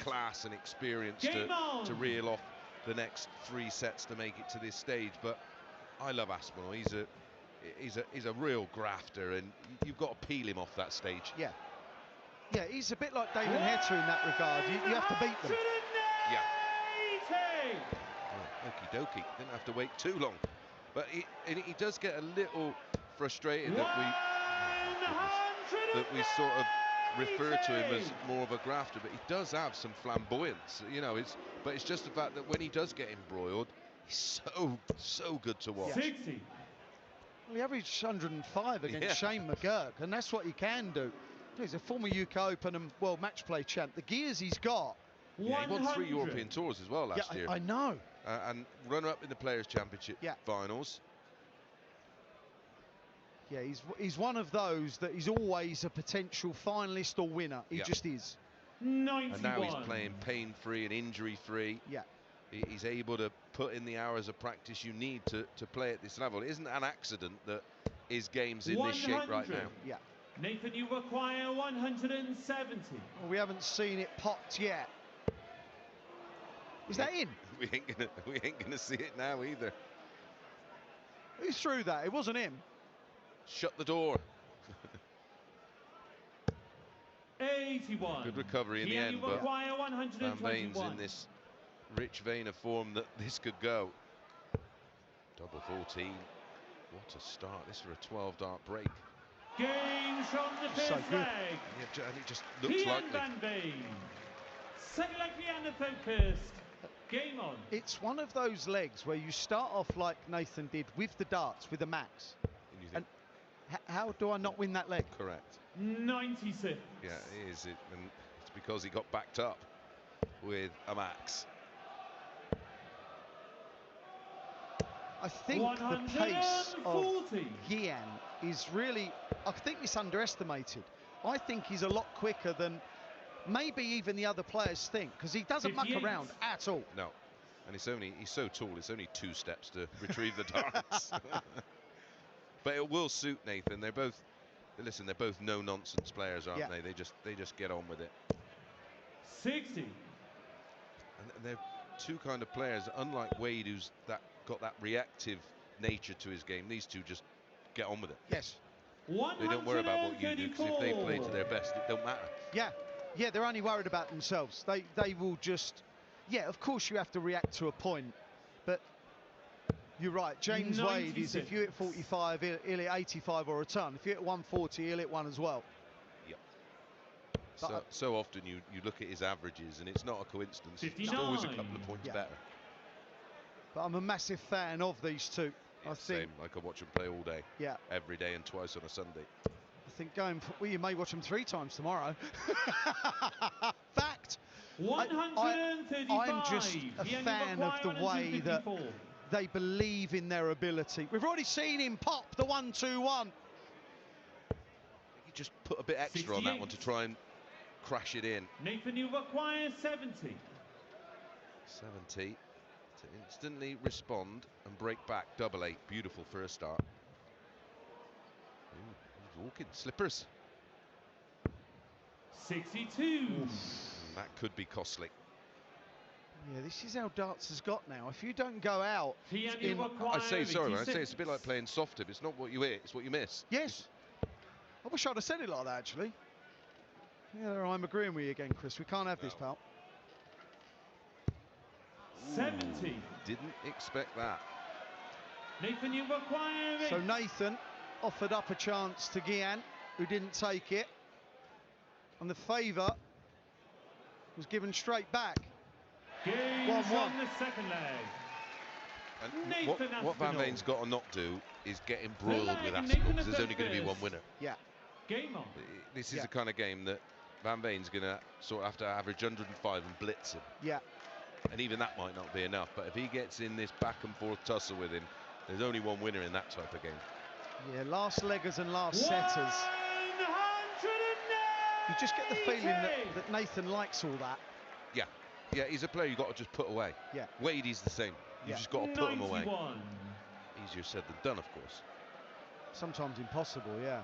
class and experience to reel off the next 3 sets to make it to this stage. But I love Aspinall. He's a real grafter, and you've got to peel him off that stage. Yeah, he's a bit like Damon Heta in that regard. You have to beat them. Yeah. Okie dokie. Didn't have to wait too long. But he does get a little frustrated that we sort of refer to him as more of a grafter, but he does have some flamboyance, you know. But it's just the fact that when he does get embroiled, he's so good to watch. 60. Well, he averaged 105 against Shane McGurk, and that's what he can do. He's a former UK Open and World Match Play champ. The gears he's got. Yeah, he won 3 European Tours as well last year. I know. And runner-up in the Players' Championship finals. Yeah, he's one of those that he's always a potential finalist or winner. He just is. 91. And now he's playing pain-free and injury-free. Yeah. He's able to put in the hours of practice you need to play at this level. It isn't an accident that his game's in this shape right now. Yeah. Nathan, you require 170. Well, we haven't seen it popped yet. Is that in? We ain't gonna see it now either. Who threw that? It wasn't him. Shut the door. 81. Good recovery in the end, but Van Veen's in this rich vein of form that this could go. Double 14. What a start. This for a 12-dart break. Games from the fifth leg. Yeah, and it just looks Gian van Veen. Second leg Leander focused. Game on. It's one of those legs where you start off like Nathan did with the darts, with the max. And how do I not win that leg? Correct. 96. Yeah, it is. And it's because he got backed up with a max. I think the pace of Gian is really, I think it's underestimated. I think he's a lot quicker than maybe even the other players think, because he doesn't muck around at all. No, and he's so tall, it's only 2 steps to retrieve the darts. But it will suit Nathan. They're both no-nonsense players, aren't they? They just get on with it. 60. And they're 2 kind of players, unlike Wade, who's got that reactive nature to his game. These 2 just get on with it. Yes. They don't worry about what you do, because if they play to their best, it don't matter. Yeah, they're only worried about themselves. They will just, of course you have to react to a point, but you're right. James 96. Wade is, if you hit 45, he'll hit 85 or a ton. If you hit 140, he'll hit 1 as well. Yep. So often you look at his averages, and it's not a coincidence. 59. It's always a couple of points better. But I'm a massive fan of these 2. Yeah, I think. Same. I could watch them play all day. Yeah. Every day and twice on a Sunday. I think you may watch them 3 times tomorrow. Fact. 135. I'm just a fan of the way that they believe in their ability. We've already seen him pop the 1-2-1. He just put a bit extra 68. On that one to try and crash it in. Nathan, you require 70. 70 to instantly respond and break back. Double 8. Beautiful first start. Ooh, he's walking. Slippers. 62. That could be costly. Yeah, this is how darts has got now. If you don't go out, I say sorry, I say it's a bit like playing soft tip. It's not what you hit, it's what you miss. Yes. I wish I'd have said it like that, actually. Yeah, I'm agreeing with you again, Chris. We can't have this, pal. 70. Didn't expect that. Nathan, you require it. So Nathan offered up a chance to Gian, who didn't take it. And the favour was given straight back. Games on the second leg. And what Van Veen's got to not do is get embroiled with Aspinall, because there's only going to be 1 winner. Yeah. Game on. This is the kind of game that Van Veen's going to sort of have to average 105 and blitz him. Yeah. And even that might not be enough, but if he gets in this back and forth tussle with him, there's only 1 winner in that type of game. Yeah, last leggers and last setters. You just get the feeling that Nathan likes all that. Yeah, he's a player you've got to just put away. Yeah. Wade, he's the same. You've just got to put him away. Easier said than done, of course. Sometimes impossible, yeah.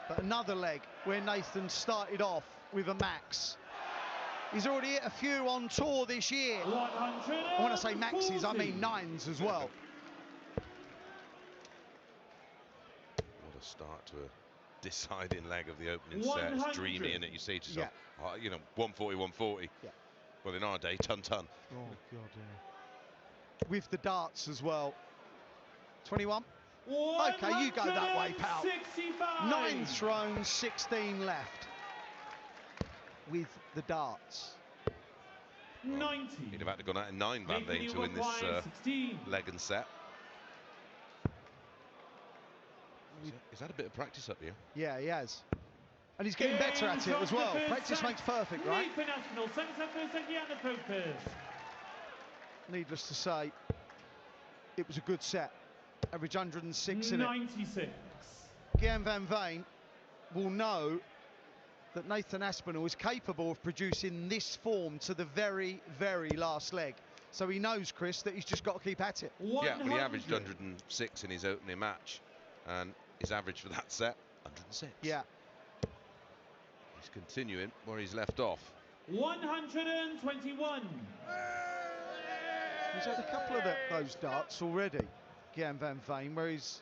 But another leg where Nathan started off with a max. He's already hit a few on tour this year. When I say maxes, I mean nines as well. What a start to a deciding leg of the opening set. It's dreamy, and you say to yourself, oh, you know, 140, 140. Yeah. Well, in our day, ton. Oh, God, yeah. With the darts as well. 21. Okay, you go that way, pal. 9 thrown, 16 left. With the darts. Well, 90. he'd have had to go out in 9, Van Veen, to win this leg and set. He's had a bit of practice up here. Yeah, he has. And he's getting better at it as well. Practice makes perfect, right? Needless to say, it was a good set. Average 106 in it. 96. Gian van Veen will know that Nathan Aspinall is capable of producing this form to the very, very last leg. So he knows, Chris, that he's just got to keep at it. Yeah, well, he averaged 106 in his opening match, and his average for that set, 106. Yeah. He's continuing where he's left off. 121. He's had a couple of those darts already, Gian van Veen, where he's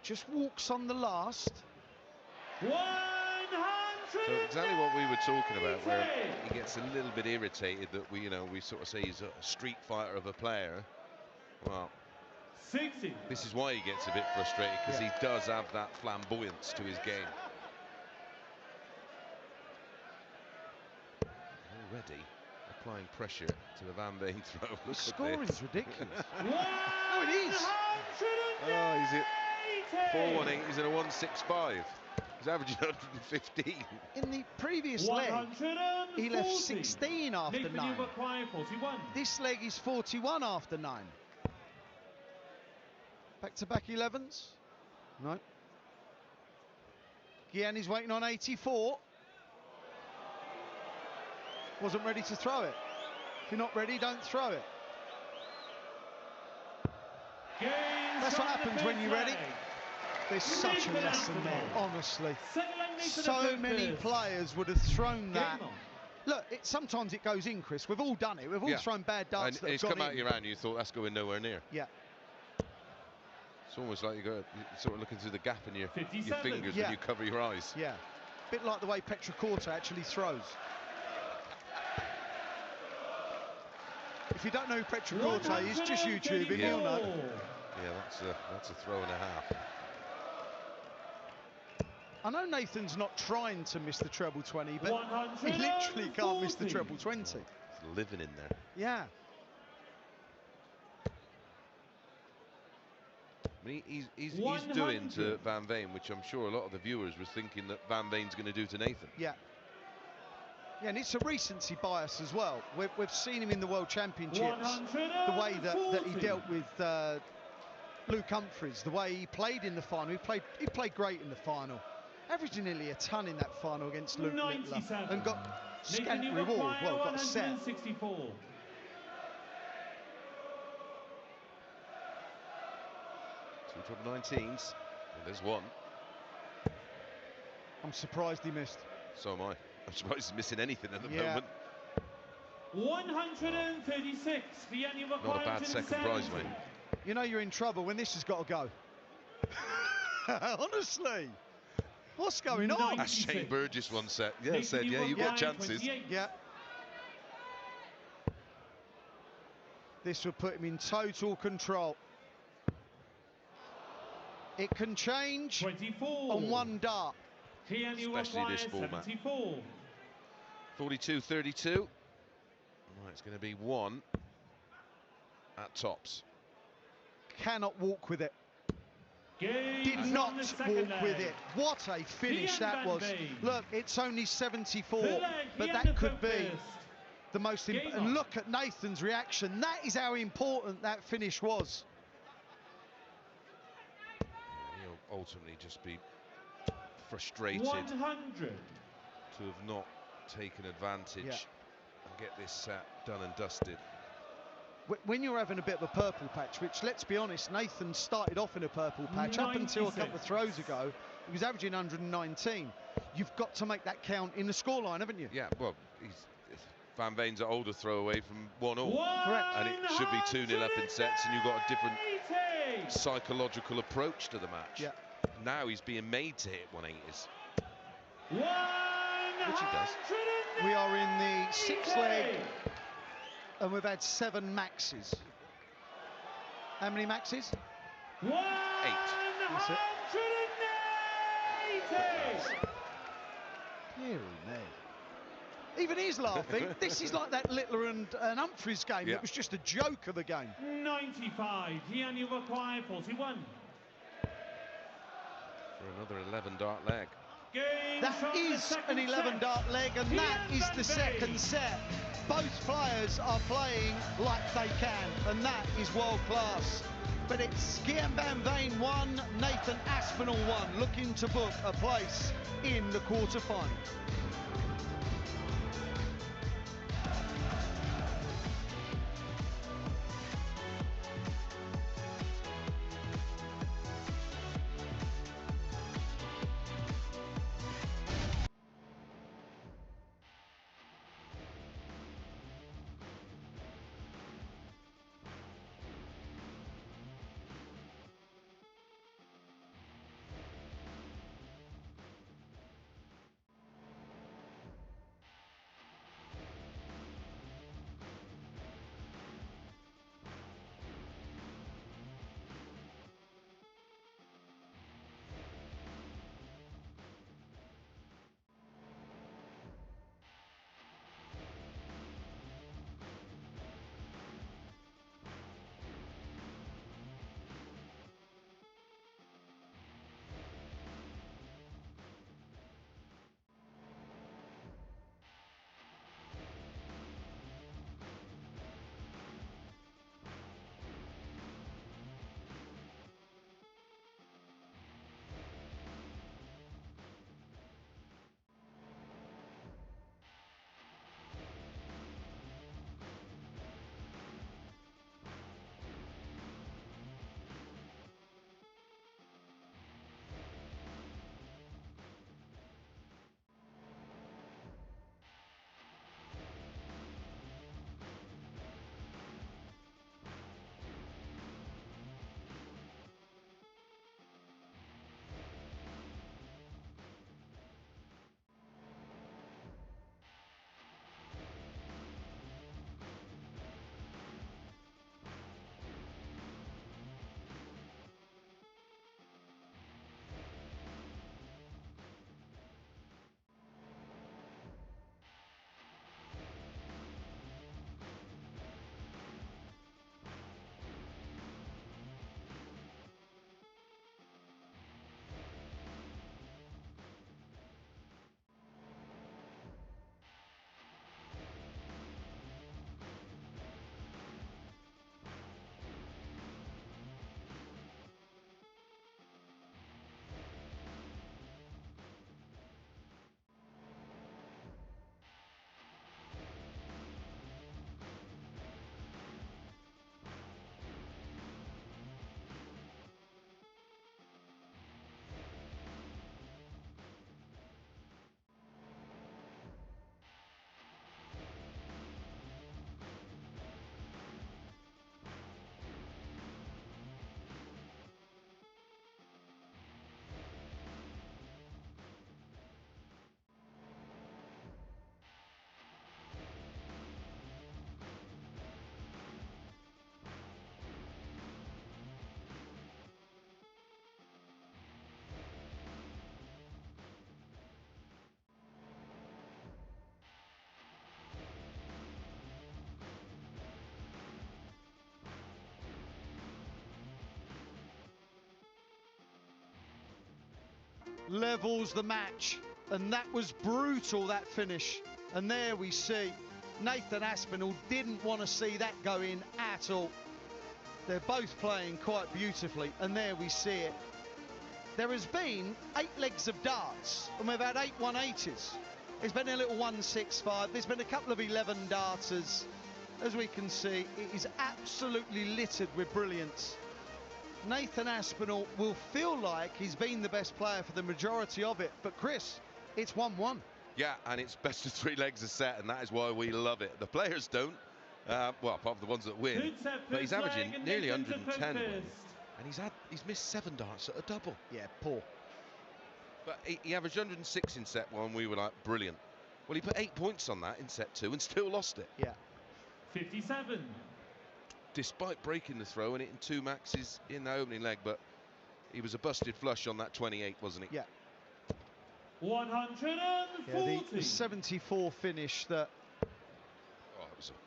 just walks on the last. 100. So exactly what we were talking about, where he gets a little bit irritated that we sort of say he's a street fighter of a player. Well, 60. this is why he gets a bit frustrated, because he does have that flamboyance to his game. Already applying pressure to the Van Veen throw. The scoring's ridiculous. Oh, it is. Oh, he's at 418. He's at a 165. He's averaging 115. In the previous leg, he left 16 after 9. This leg is 41 after 9. Back-to-back 11s? No. Gian is waiting on 84. Wasn't ready to throw it. If you're not ready, don't throw it. That's what happens when you're ready. There's such a lesson there, honestly. So many players would have thrown that. Look, sometimes it goes in, Chris. We've all done it. We've all thrown bad darts that have it's gone come out in. your hand, you thought that's going nowhere near. Yeah. It's almost like you're sort of looking through the gap in your fingers when you cover your eyes. Yeah. A bit like the way Petracorta actually throws. If you don't know who Petracorta is, just YouTube him, you'll know. Yeah, that's a throw and a half. I know Nathan's not trying to miss the treble 20, but he literally can't miss the treble 20. He's living in there. Yeah. I mean, he's doing to Van Veen, which I'm sure a lot of the viewers were thinking that Van Veen's going to do to Nathan. Yeah. Yeah, and it's a recency bias as well. We've seen him in the World Championships, the way that he dealt with Luke Humphries, the way he played in the final. He played great in the final, averaging nearly a ton in that final against Luke Littler, and got scant reward. Well, got a set. 64. Two treble 19s. Well, there's one. I'm surprised he missed. So am I. I'm surprised he's missing anything at the moment. 136. Not a bad second prize, mate. You know you're in trouble when this has got to go. Honestly. What's going on? As Shane Burgess once said, you've got chances. Yeah. This will put him in total control. It can change 24. on one dart. Especially this format. 42-32. Right, it's going to be one at tops. Cannot walk with it. Did not walk with it. What a finish that was. Look, it's only 74, but that could be the most important. And look at Nathan's reaction. That is how important that finish was. He'll ultimately just be frustrated 100. to have not taken advantage and get this set done and dusted. When you're having a bit of a purple patch, which, let's be honest, Nathan started off in a purple patch. 96. Up until a couple of throws ago, he was averaging 119. You've got to make that count in the scoreline, haven't you? Yeah, well, Van Veen's older throwaway from 1-all. Correct. And it should be 2-0 up in sets, and you've got a different psychological approach to the match. Yeah. Now he's being made to hit 180s. Which he does. We are in the 6th leg, and we've had 7 maxes. How many maxes? 8. That's it. Dear me. Even he's laughing. This is like that Littler and Humphreys game. Yeah. It was just a joke of a game. 95. Gian van Veen 41. For another 11-dart leg. That is an 11-dart leg, and that is the second set. Both players are playing like they can, and that is world class. But it's Gian van Veen 1, Nathan Aspinall 1, looking to book a place in the quarter-final. Levels the match, and that was brutal, that finish. And there we see Nathan Aspinall didn't want to see that go in at all. They're both playing quite beautifully, and there we see it. There has been 8 legs of darts, and we've had 8 180s. There's been a little 165. There's been a couple of 11 darters. As we can see, it is absolutely littered with brilliance. Nathan Aspinall will feel like he's been the best player for the majority of it, but Chris, it's 1-1. Yeah, and it's best of 3 legs a set, and that is why we love it. The players don't, well, apart from the ones that win, but he's averaging nearly 110 wins, and he's missed 7 darts at a double. Yeah, poor. But he averaged 106 in set 1. We were like, brilliant. Well, he put 8 points on that in set 2 and still lost it. Yeah. 57. Despite breaking the throw and hitting 2 maxes in the opening leg, but he was a busted flush on that 28, wasn't he? Yeah. 140. Yeah, the 74 finish that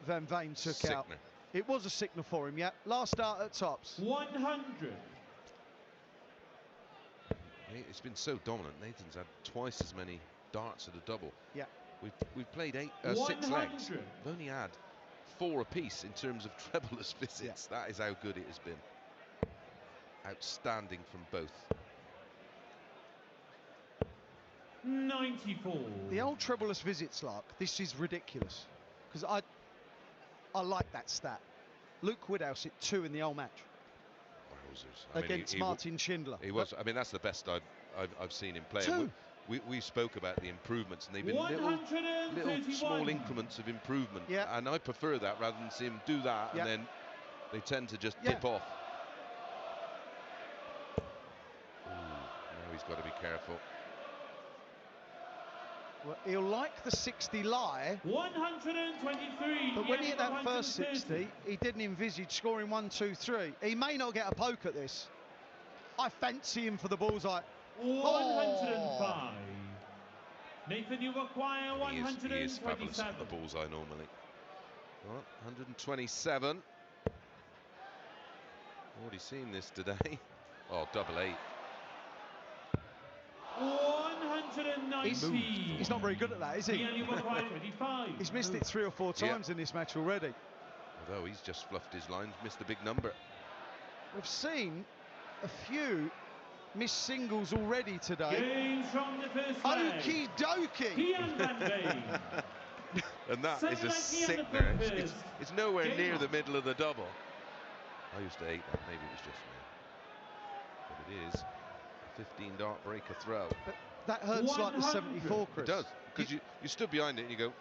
Van Veen took out. It was a signal for him, yeah. Last start at tops. 100. It's been so dominant. Nathan's had twice as many darts at a double. Yeah. We've played 6 legs. We've only had 4 apiece in terms of trebleless visits. Yeah. That is how good it has been. Outstanding from both. 94. The old trebleless visits, Lark, this is ridiculous. Because I like that stat. Luke Woodhouse hit 2 in the old match. Wowzers. Against Martin Schindler. He was. I mean, that's the best I've seen him play. 2. We spoke about the improvements, and they've been little small increments of improvement. Yeah. And I prefer that rather than see him do that, and then they tend to just dip off. Ooh, now he's got to be careful. Well, he'll like the 60 lie. 123. But when he hit that first 60, he didn't envisage scoring 1, 2, 3. He may not get a poke at this. I fancy him for the bullseye. 105. Nathan, you acquire 127. He is fabulous at the bullseye normally. Well, 127. Already seen this today. Oh, double 8. 190. He's not very good at that, is he? He's missed it 3 or 4 times in this match already. Although he's just fluffed his lines, missed a big number. We've seen a few missed singles already today. Okie dokie. Gian van Veen. And that is a sickener. It's nowhere near the middle of the double. I used to hate that. Maybe it was just me. But it is a 15 dart breaker throw. But that hurts like the 74, Chris. It does, because you stood behind it and you go,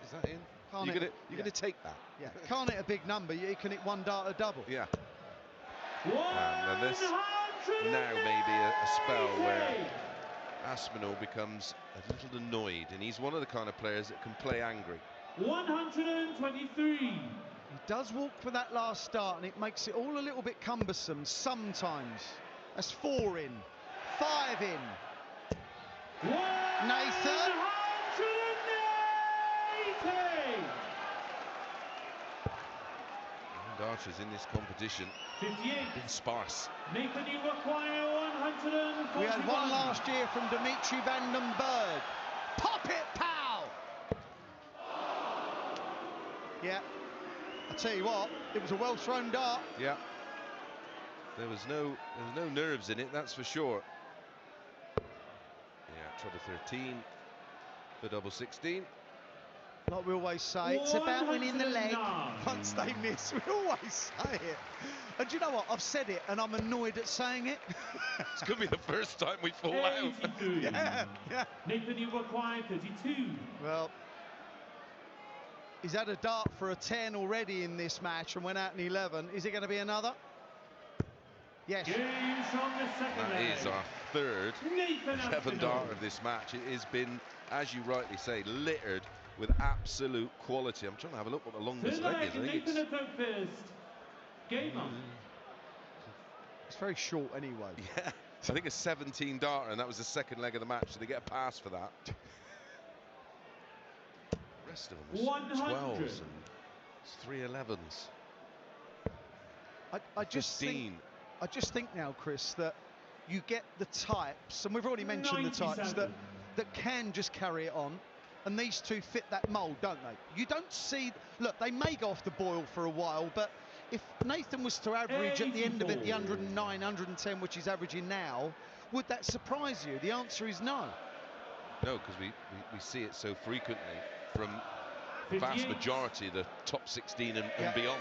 is that in? You're gonna take that. Yeah. Can't hit a big number. You can hit 1 dart a double. Yeah. And this now maybe a spell where Aspinall becomes a little annoyed, and he's one of the kind of players that can play angry. 123. He does walk for that last start, and it makes it all a little bit cumbersome sometimes. That's 4 in, 5 in. Nathan. 180. Darters in this competition 58. been sparse. Nathan, you acquire 141. We had one last year from Dimitri van den Berg. Pop it, pow! Yeah, I tell you what, it was a well thrown dart. Yeah. There was no nerves in it, that's for sure. Yeah, treble 13 for double 16. Like we always say, it's about winning the leg. Once they miss, we always say it. And do you know what? I've said it, and I'm annoyed at saying it. It's going to be the first time we fall out. Yeah. Nathan, you acquire 32. Well, he's had a dart for a 10 already in this match and went out in 11. Is it going to be another? Yes. That is our third 7 dart of this match. It has been, as you rightly say, littered with absolute quality. I'm trying to have a look what the longest leg is. I think it's very short anyway. Yeah, I think a 17 darter, and that was the second leg of the match, so they get a pass for that. The rest of them was 12s and 3 11s. I just think now, Chris, that you get the types, and we've already mentioned 97. The types that can just carry it on. And these two fit that mould, don't they? You don't see... Look, they may go off the boil for a while, but if Nathan was to average 84. At the end of it the 109, 110, which he's averaging now, would that surprise you? The answer is no. No, because we see it so frequently from the vast majority of the top 16 and beyond.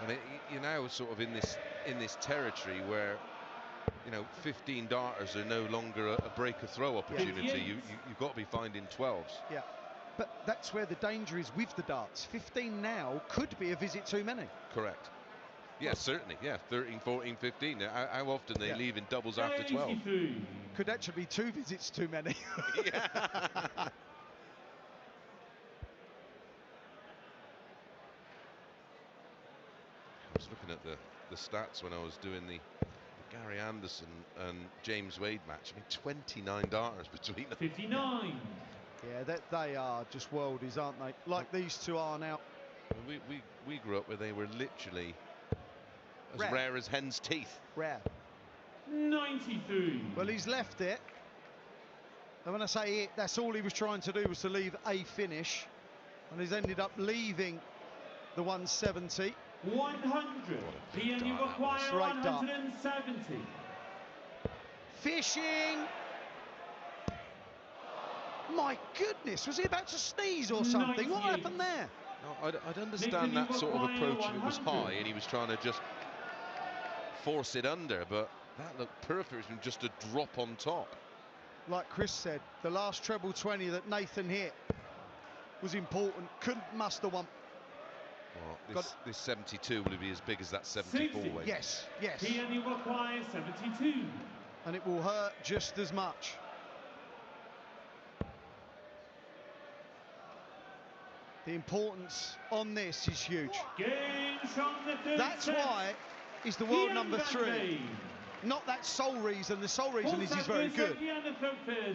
And you're now sort of in this territory where you know, 15 darters are no longer a break or throw opportunity. You've got to be finding 12s. Yeah, but that's where the danger is with the darts. 15 now could be a visit too many. Correct. Yeah, certainly. Yeah, 13, 14, 15. How often they leave in doubles after 12? Could actually be 2 visits too many. Yeah. I was looking at the stats when I was doing the Gary Anderson and James Wade match. I mean, 29 darters between them. 59. Yeah, they are just worldies, aren't they? Like these two are now. We grew up where they were literally as rare as hen's teeth. Rare. 93. Well, he's left it. And when I say it, that's all he was trying to do, was to leave a finish. And he's ended up leaving the 170. 100. Ian, you require 170. Fishing. My goodness, was he about to sneeze or something? 98. What happened there? No, I'd understand that sort of approach if it was high and he was trying to just force it under, but that looked perfect from just a drop on top. Like Chris said, the last treble 20 that Nathan hit was important. Couldn't muster one. Well, this 72 will be as big as that 74 weight. Yes. He only requires 72. And it will hurt just as much. The importance on this is huge. That's why he's the world number 3. Not that sole reason. The sole reason is he's very good.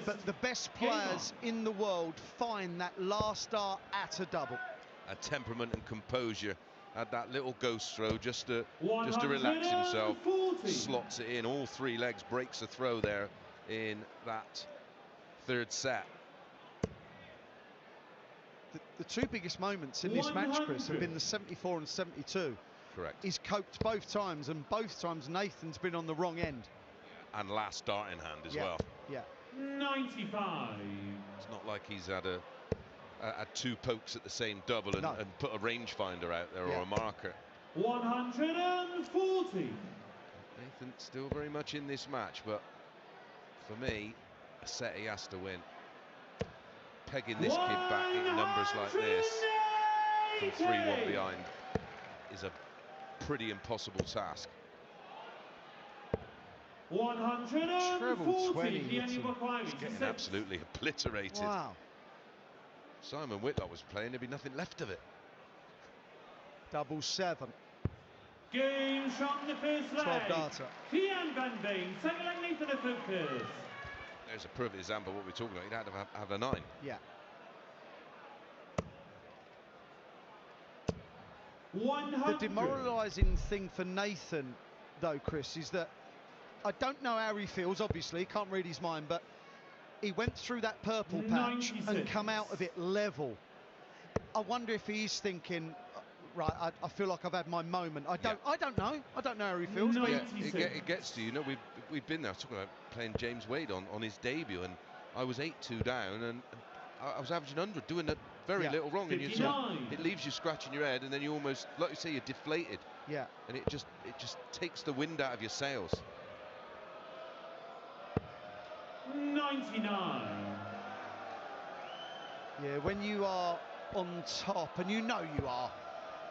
But the best players in the world find that last dart at a double. A temperament and composure. Had that little ghost throw just to relax himself. Slots it in. All 3 legs, breaks a throw there in that 3rd set. The 2 biggest moments in this match, Chris, have been the 74 and 72. Correct. He's coped both times, and both times Nathan's been on the wrong end. And last dart in hand as well. Yeah. 95. It's not like he's had 2 pokes at the same double and put a rangefinder out there or a marker. 140. Nathan still very much in this match, but for me, a set he has to win. Pegging this kid back in numbers like this from 3-1 behind is a pretty impossible task. 140. Treble 20. He's getting absolutely obliterated. Wow. Simon Whitlock was playing, there'd be nothing left of it. Double 7. Game from the first leg. 12 darter. Gian van Veen, second leg Nathan at focus. There's a perfect example of what we're talking about. He'd had to have a 9. Yeah. 100. The demoralising thing for Nathan, though, Chris, is that I don't know how he feels, obviously, he can't read his mind, but he went through that purple patch 96. and come out of it level. I wonder if he's thinking, right, I feel like I've had my moment. I don't know how he feels. Yeah, it gets to you. You know, we've been there talking about playing James Wade on his debut, and I was 8-2 down, and I was averaging 100, doing very little wrong, and it leaves you scratching your head, and then you almost, like you say, you're deflated. Yeah. And it just takes the wind out of your sails. 99. Yeah, when you are on top, and you know you are.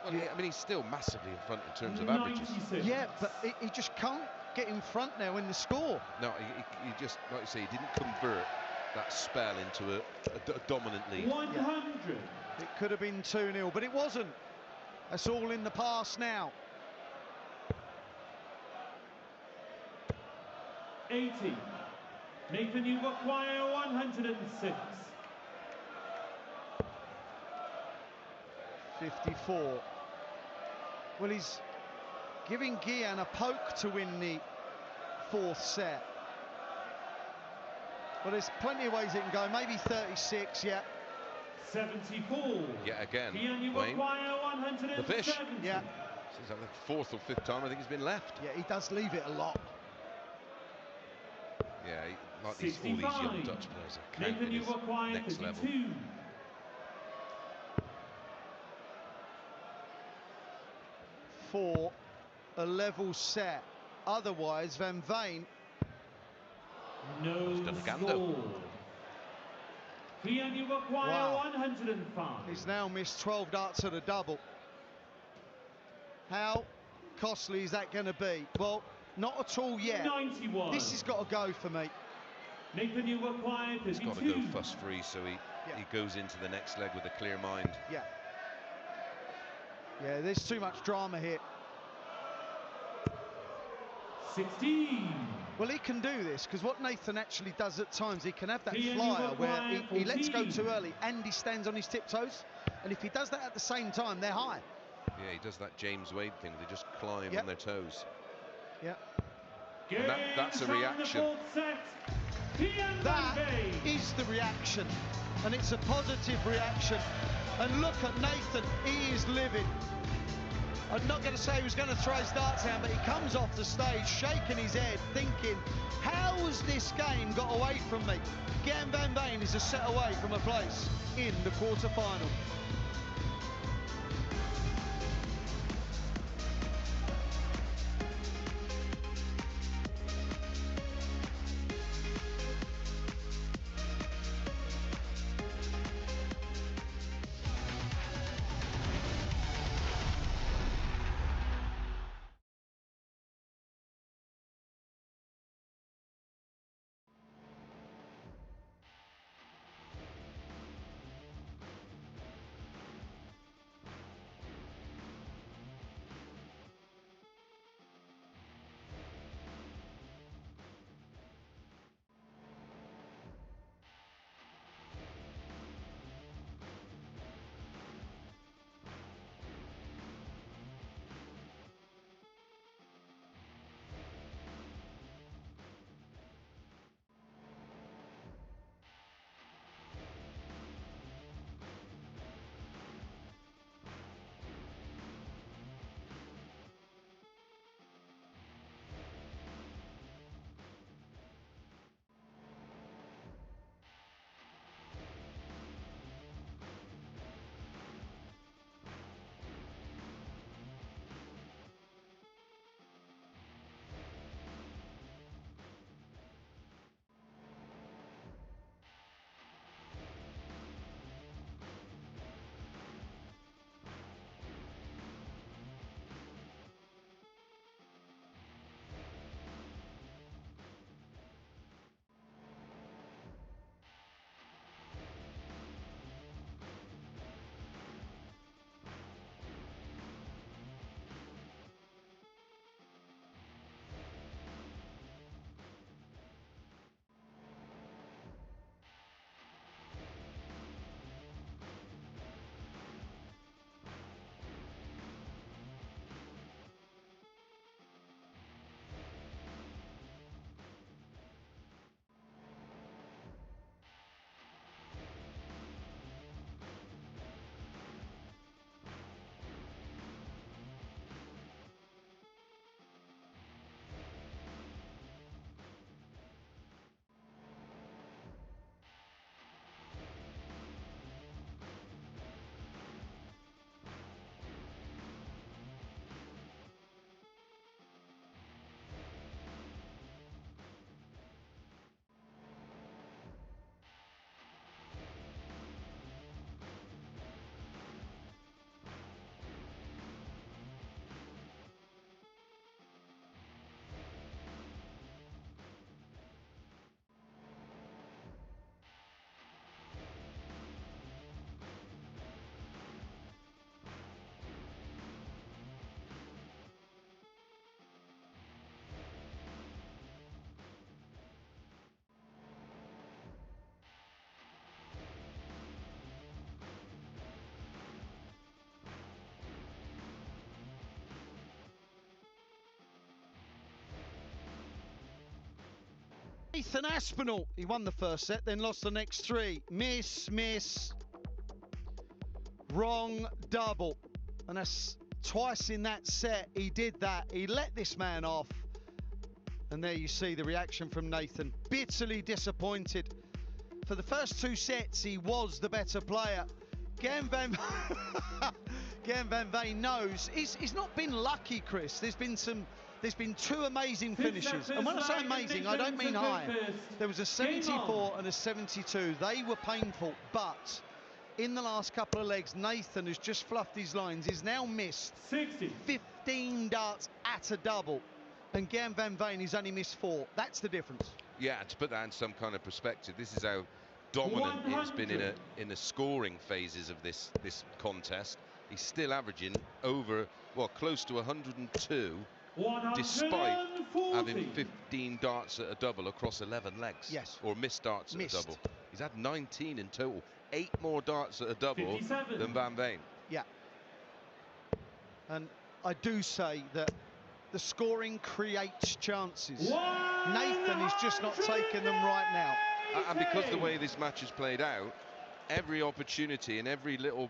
Well, I mean, he's still massively in front in terms of averages. 96. Yeah, but he just can't get in front now in the score. No, he just, like you say, he didn't convert that spell into a dominant lead. 100. It could have been 2-0, but it wasn't. That's all in the past now. 80. Nathan, you require 106. 54. Well, he's giving Gian a poke to win the 4th set. Well, there's plenty of ways it can go. Maybe 36, yeah. 74. Yeah, again, Gian, you Wayne, require 170. the fish. Yeah. This is like the 4th or 5th time I think he's been left. Yeah, he does leave it a lot. Yeah, like all these young Dutch players are Nathan, you this require next 52. level. For a level set. Otherwise, Van Veen... No score. Gian, you require 105. He's now missed 12 darts at a double. How costly is that going to be? Well, not at all yet. 91. This has got to go for me. Nathan, you require 52. He's got to go fuss-free, so he goes into the next leg with a clear mind. Yeah. Yeah, there's too much drama here. 16. Well, he can do this, because what Nathan actually does at times, he can have that flyer where he lets go too early and he stands on his tiptoes. And if he does that at the same time, they're high. Yeah, he does that James Wade thing. They just climb on their toes. Yeah. And that's a reaction. That is the reaction. And it's a positive reaction. And look at Nathan. He is living. I'm not going to say he was going to throw his darts down, but he comes off the stage shaking his head, thinking, how has this game got away from me? Gian van Veen is a set away from a place in the quarter-final. Nathan Aspinall, he won the first set, then lost the next three. Miss, miss, wrong double. And that's twice in that set he did that. He let this man off. And there you see the reaction from Nathan. Bitterly disappointed. For the first two sets, he was the better player. Gian van Veen knows. He's not been lucky, Chris. There's been some There's been two amazing finishes, and when I say amazing, I don't mean high. There was a 74 and a 72. They were painful, but in the last couple of legs, Nathan has just fluffed his lines. He's now missed 15 darts at a double, and Gian van Veen has only missed 4. That's the difference. Yeah, to put that in some kind of perspective, this is how dominant it's been in the scoring phases of this contest. He's still averaging over, well, close to 102, despite having 15 darts at a double across 11 legs. Yes. Or missed darts at a double. He's had 19 in total. 8 more darts at a double than Van Veen. Yeah. And I do say that the scoring creates chances. Nathan is just not taking them right now. And because the way this match has played out, every opportunity and every little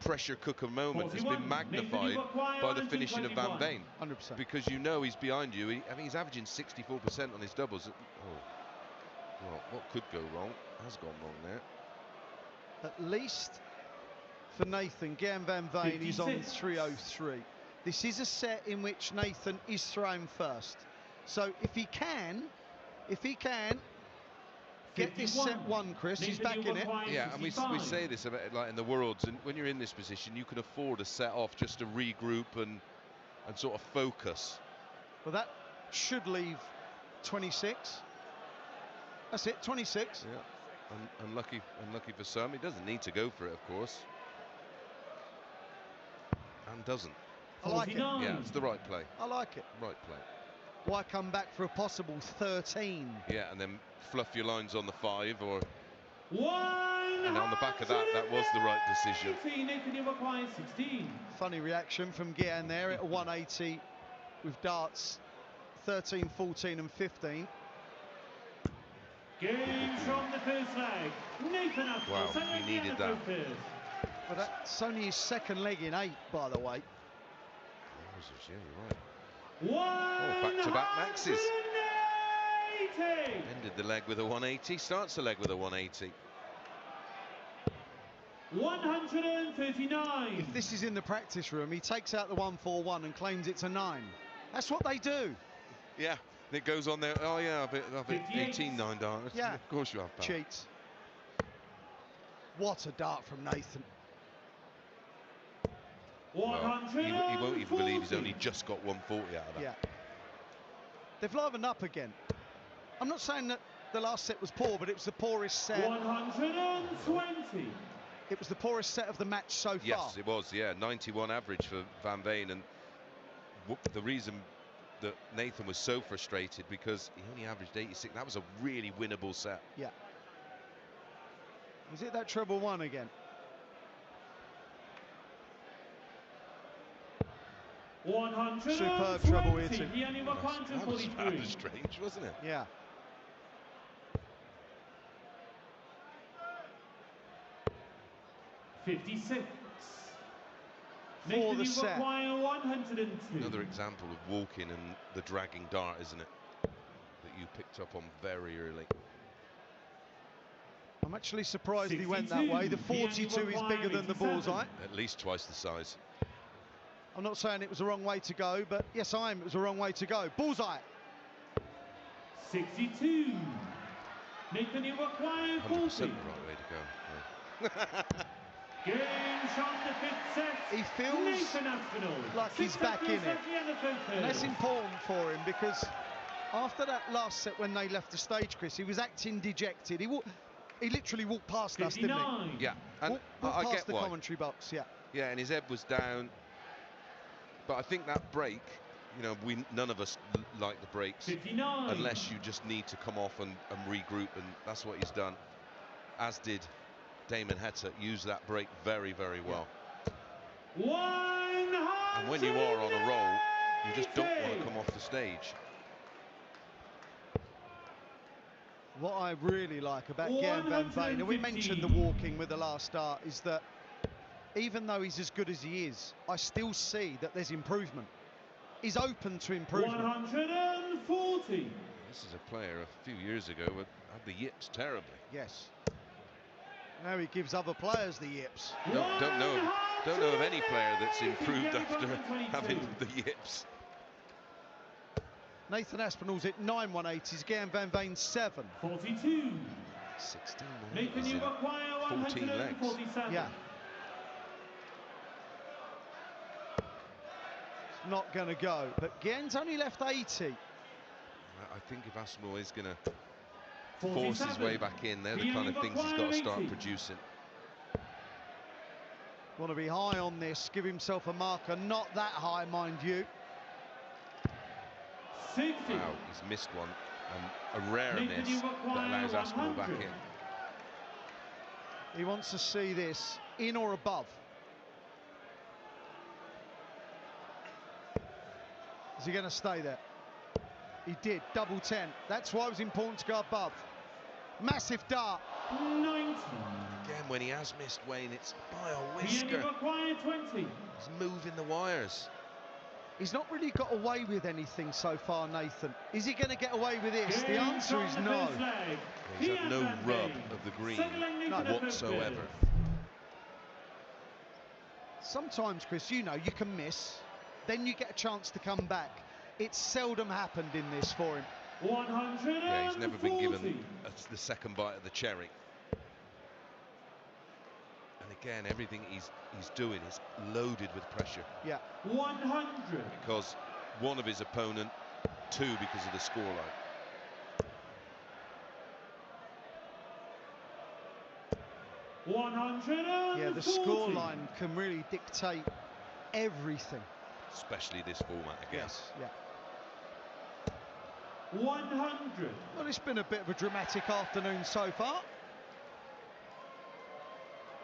pressure cooker moment has been magnified by the finishing of Van Veen. 100%. Because you know he's behind you. I think he's averaging 64% on his doubles. Oh, well, what could go wrong has gone wrong there. At least for Nathan, Gian van Veen is on 303. This is a set in which Nathan is throwing first. So if he can get this set won, Chris, he's back in it. Yeah, and we say this about like in the Worlds, and when you're in this position, you can afford a set off just to regroup and sort of focus. Well, that should leave 26. That's it, 26. Yeah, unlucky for some. He doesn't need to go for it, of course, and doesn't. I like it. Yeah, it's the right play. I like it. Right play. Why come back for a possible 13? Yeah, and then fluff your lines on the 5, or and on the back of that was the right decision. Funny reaction from Gian there at a 180 with darts 13, 14 and 15. Game from the first leg. Nathan Aspinall. Wow, he needed that. But that's only his second leg in 8, by the way. Yeah, you're right. Back-to-back maxes. Ended the leg with a 180, starts the leg with a 180. 139. If this is in the practice room, he takes out the 141 and claims it's a 9. That's what they do. Yeah, it goes on there. Oh yeah, I've hit 18 9 darts. Yeah, of course you have. Pal. Cheats. What a dart from Nathan. Well, he won't even believe he's only just got 140 out of that. Yeah. They've livened up again. I'm not saying that the last set was poor, but it was the poorest set. 120. It was the poorest set of the match so far. Yes, it was, yeah. 91 average for Van Veen, and the reason that Nathan was so frustrated because he only averaged 86. That was a really winnable set. Yeah. Is it that treble 1 again? Superb treble here too. That was strange, wasn't it? Yeah. .56. For the set. 102. Another example of walking and the dragging dart, isn't it? That you picked up on very early. I'm actually surprised he went that way. The 42 is bigger than the bullseye. At least twice the size. I'm not saying it was the wrong way to go, but yes, I am. It was the wrong way to go. Bullseye. 62. Nathan, you require 100% 40. the right way to go. Yeah. Game shot the fifth set. He feels like he's back in it. And that's important for him because after that last set when they left the stage, Chris, he was acting dejected. He literally walked past us, didn't he? Yeah, and walked I past get the why. commentary box, yeah. Yeah, and his head was down. But I think that break, you know, none of us like the breaks 59. unless you just need to come off and regroup, and that's what he's done. As did Damon Heta, used that break very, very well. And when you are on a roll, you just don't want to come off the stage. What I really like about Gian van Veen, and we mentioned the walking with the last start, is that even though he's as good as he is, I still see that there's improvement. He's open to improvement. 140. This is a player a few years ago who had the yips terribly. Yes. Now he gives other players the yips. Don't know of any player that's improved after having the yips. Nathan Aspinall's at 9 180s, Gian van Veen 7. 42. 16 Nathan, is you in acquire 14 legs. 147. Yeah. It's not going to go, but Gian's only left 80. I think if Aspinall is going to force his way back in, they're the kind of things he's got to start producing. Want to be high on this, give himself a marker, not that high, mind you. 60. Wow, he's missed one, and a rare Nathan, miss you that acquire allows Aspinall back 100. in. He wants to see this in or above. Is he going to stay there? He did, double 10. That's why it was important to go above. Massive dart. 90. Again, when he has missed, Wayne, it's by a Gian, you whisker. acquire 20. He's moving the wires. He's not really got away with anything so far, Nathan. Is he going to get away with this? The Game answer is from the no. first leg. He's had Gian no van rub Veen. of the green Second leg, Nathan No. whatsoever. Sometimes, Chris, you know, you can miss, then you get a chance to come back. It's seldom happened in this for him. 140. Yeah, he's never been given the second bite of the cherry. And again, everything he's doing is loaded with pressure. Yeah. 100. Because one of his opponent, two because of the scoreline. Yeah, the scoreline can really dictate everything. Especially this format, I guess. Yeah. 100. Well, it's been a bit of a dramatic afternoon so far.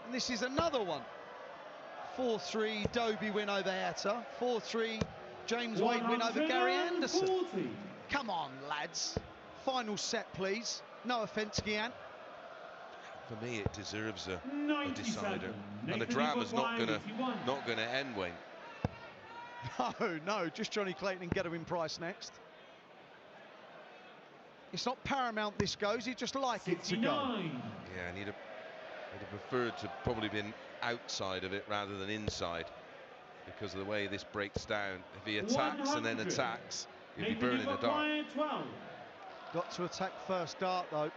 And this is another one. 4-3, Dobie win over Herta. 4-3, James Wade win over Gary Anderson. 140. Come on, lads. Final set, please. No offence, Gian. For me, it deserves a 97. decider. And the Nathan drama's not Eagle, gonna end, Wayne. No, just Johnny Clayton and Gedwin Price next. It's not paramount this goes, he'd just like it to go. 69. Yeah, and he'd have preferred to probably been outside of it rather than inside, because of the way this breaks down. If he attacks and then 100. attacks, he'll be Nathan burning Eagle, the dart. 12. Got to attack first dart though.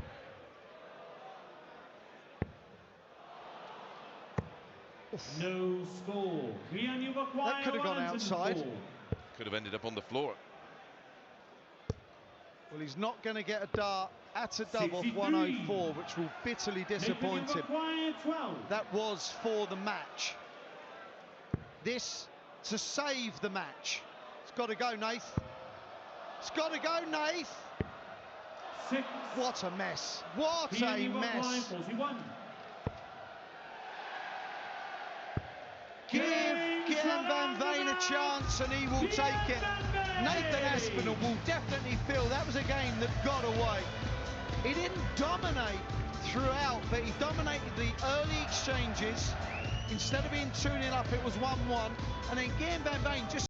No score. Gian, you acquire That could have gone 104. outside. Could have ended up on the floor. Well, he's not going to get a dart at a dub off 63. 104, which will bitterly disappoint Nathan, you him. acquire 12. That was for the match. This to save the match. It's got to go, Nath. It's got to go, Nath. 6. What a mess. What Gian, a you acquire mess. 41. Give Gian van Veen a chance and he will take it. Nathan Aspinall will definitely feel that was a game that got away. He didn't dominate throughout, but he dominated the early exchanges. Instead of being 2-0 up, it was 1-1. And then Gian van Veen just